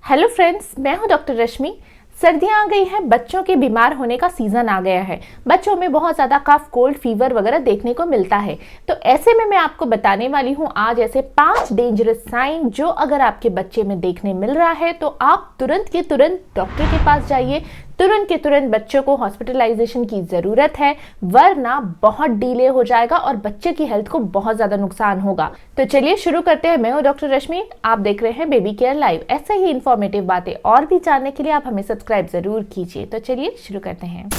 Hello friends, मैं हूं doctor रश्मि। सर्दियां आ गई हैं, बच्चों के बीमार होने का सीजन आ गया है। बच्चों में बहुत ज़्यादा कफ, कोल्ड, फीवर वगैरह देखने को मिलता है। तो ऐसे में मैं आपको बताने वाली हूं आज ऐसे 5 डेंजरस साइन जो अगर आपके बच्चे में देखने मिल रहा है तो आप तुरंत के तुरंत डॉक्टर के पास जाइए। तुरंत के तुरंत बच्चों को हॉस्पिटलाइजेशन की ज़रूरत है, वरना बहुत डिले हो जाएगा और बच्चे की हेल्थ को बहुत ज़्यादा नुकसान होगा। तो चलिए शुरू करते हैं। मैं हूँ डॉक्टर रश्मि, आप देख रहे हैं बेबी केयर लाइव। ऐसे ही इन्फॉर्मेटिव बातें और भी जानने के लिए आप हमें सब्सक्राइब ज़रूर कीजिए। तो चलिए शुरू करते हैं।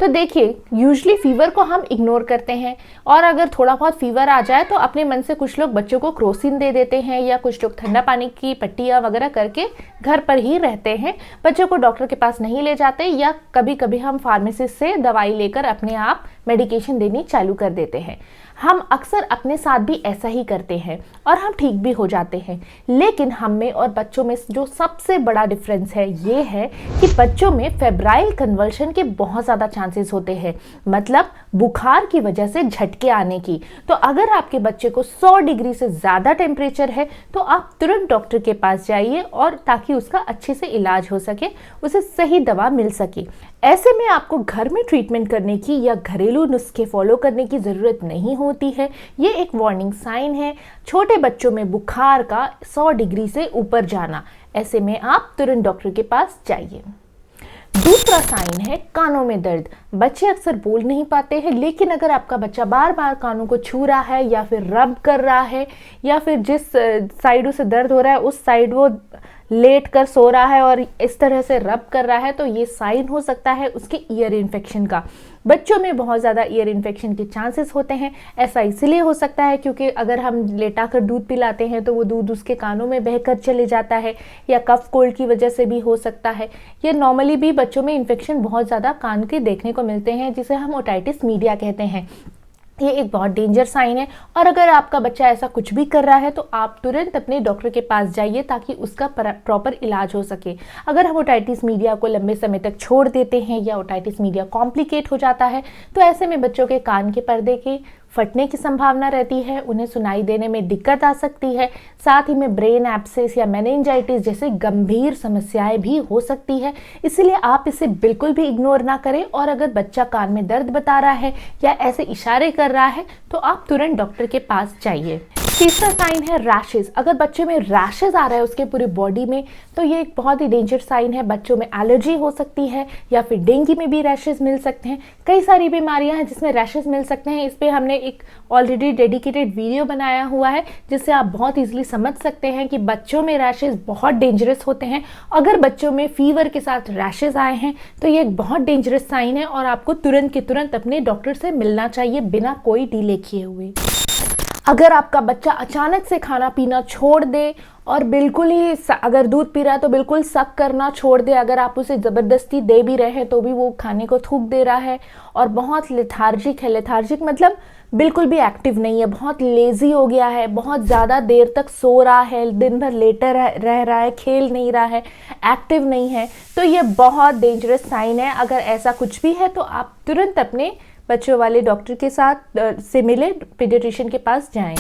तो देखिए, यूजुअली फीवर को हम इग्नोर करते हैं और अगर थोड़ा बहुत फीवर आ जाए तो अपने मन से कुछ लोग बच्चों को क्रोसिन दे देते हैं या कुछ लोग ठंडा पानी की पट्टियाँ वगैरह करके घर पर ही रहते हैं, बच्चों को डॉक्टर के पास नहीं ले जाते, या कभी कभी हम फार्मेसिस्ट से दवाई लेकर अपने आप मेडिकेशन देनी चालू कर देते हैं। हम अक्सर अपने साथ भी ऐसा ही करते हैं और हम ठीक भी हो जाते हैं। लेकिन हम में और बच्चों में जो सबसे बड़ा डिफरेंस है ये है कि बच्चों में फेब्राइल कन्वल्शन के बहुत ज़्यादा चांसेस होते हैं, मतलब बुखार की वजह से झटके आने की। तो अगर आपके बच्चे को 100 डिग्री से ज़्यादा टेम्परेचर है तो आप तुरंत डॉक्टर के पास जाइए, और ताकि उसका अच्छे से इलाज हो सके, उसे सही दवा मिल सके। ऐसे में आपको घर में ट्रीटमेंट करने की या घरेलू नुस्खे फॉलो करने की ज़रूरत नहीं होती है। ये एक वार्निंग साइन है छोटे बच्चों में बुखार का 100 डिग्री से ऊपर जाना। ऐसे में आप तुरंत डॉक्टर के पास जाइए। दूसरा साइन है कानों में दर्द। बच्चे अक्सर बोल नहीं पाते हैं, लेकिन अगर आपका बच्चा बार बार कानों को छू रहा है या फिर रब कर रहा है या फिर जिस साइड उसे दर्द हो रहा है उस साइड वो लेट कर सो रहा है और इस तरह से रब कर रहा है, तो ये साइन हो सकता है उसके ईयर इन्फेक्शन का। बच्चों में बहुत ज़्यादा ईयर इन्फेक्शन के चांसेस होते हैं। ऐसा इसलिए हो सकता है क्योंकि अगर हम लेटा कर दूध पिलाते हैं तो वो दूध उसके कानों में बहकर चले जाता है, या कफ कोल्ड की वजह से भी हो सकता है। ये नॉर्मली भी बच्चों में इन्फेक्शन बहुत ज़्यादा कान के देखने को मिलते हैं, जिसे हम ओटाइटिस मीडिया कहते हैं। ये एक बहुत डेंजर साइन है, और अगर आपका बच्चा ऐसा कुछ भी कर रहा है तो आप तुरंत अपने डॉक्टर के पास जाइए ताकि उसका प्रॉपर इलाज हो सके। अगर हम ओटाइटिस मीडिया को लंबे समय तक छोड़ देते हैं या ओटाइटिस मीडिया कॉम्प्लिकेट हो जाता है तो ऐसे में बच्चों के कान के पर्दे के फटने की संभावना रहती है, उन्हें सुनाई देने में दिक्कत आ सकती है, साथ ही में ब्रेन एब्सेस या मेनिंजाइटिस जैसे गंभीर समस्याएं भी हो सकती है। इसलिए आप इसे बिल्कुल भी इग्नोर ना करें, और अगर बच्चा कान में दर्द बता रहा है या ऐसे इशारे कर रहा है तो आप तुरंत डॉक्टर के पास जाइए। तीसरा साइन है रैशेज। अगर बच्चे में रैशेज आ रहा है उसके पूरी बॉडी में तो ये एक बहुत ही डेंजर साइन है। बच्चों में एलर्जी हो सकती है या फिर डेंगू में भी रैशेज मिल सकते हैं। कई सारी बीमारियां हैं जिसमें रैशेज मिल सकते हैं। इस पे हमने एक ऑलरेडी डेडिकेटेड वीडियो बनाया हुआ है जिससे आप बहुत ईजिली समझ सकते हैं कि बच्चों में रैशेज बहुत डेंजरस होते हैं। अगर बच्चों में फीवर के साथ रैशेज आए हैं तो ये एक बहुत डेंजरस साइन है और आपको तुरंत के तुरंत अपने डॉक्टर से मिलना चाहिए बिना कोई डिले किए हुए। अगर आपका बच्चा अचानक से खाना पीना छोड़ दे और बिल्कुल ही अगर दूध पी रहा है तो बिल्कुल सक करना छोड़ दे, अगर आप उसे ज़बरदस्ती दे भी रहे हैं तो भी वो खाने को थूक दे रहा है और बहुत लेथार्जिक है, लेथार्जिक मतलब बिल्कुल भी एक्टिव नहीं है, बहुत लेज़ी हो गया है, बहुत ज़्यादा देर तक सो रहा है, दिन भर लेटा रह रहा है, खेल नहीं रहा है, एक्टिव नहीं है, तो ये बहुत डेंजरस साइन है। अगर ऐसा कुछ भी है तो आप तुरंत अपने बच्चों वाले डॉक्टर के साथ से मिले, पीडियाट्रिशियन के पास जाएं।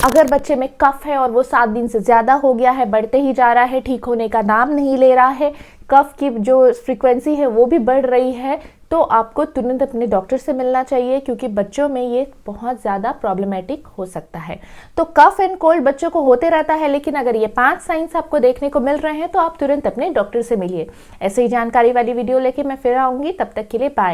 अगर बच्चे में कफ है और वो 7 दिन से ज़्यादा हो गया है, बढ़ते ही जा रहा है, ठीक होने का नाम नहीं ले रहा है, कफ की जो फ्रीक्वेंसी है वो भी बढ़ रही है, तो आपको तुरंत अपने डॉक्टर से मिलना चाहिए, क्योंकि बच्चों में ये बहुत ज़्यादा प्रॉब्लमेटिक हो सकता है। तो कफ एंड कोल्ड बच्चों को होते रहता है, लेकिन अगर ये 5 साइंस आपको देखने को मिल रहे हैं तो आप तुरंत अपने डॉक्टर से मिलिए। ऐसे ही जानकारी वाली वीडियो लेके मैं फिर आऊँगी, तब तक के लिए बाय।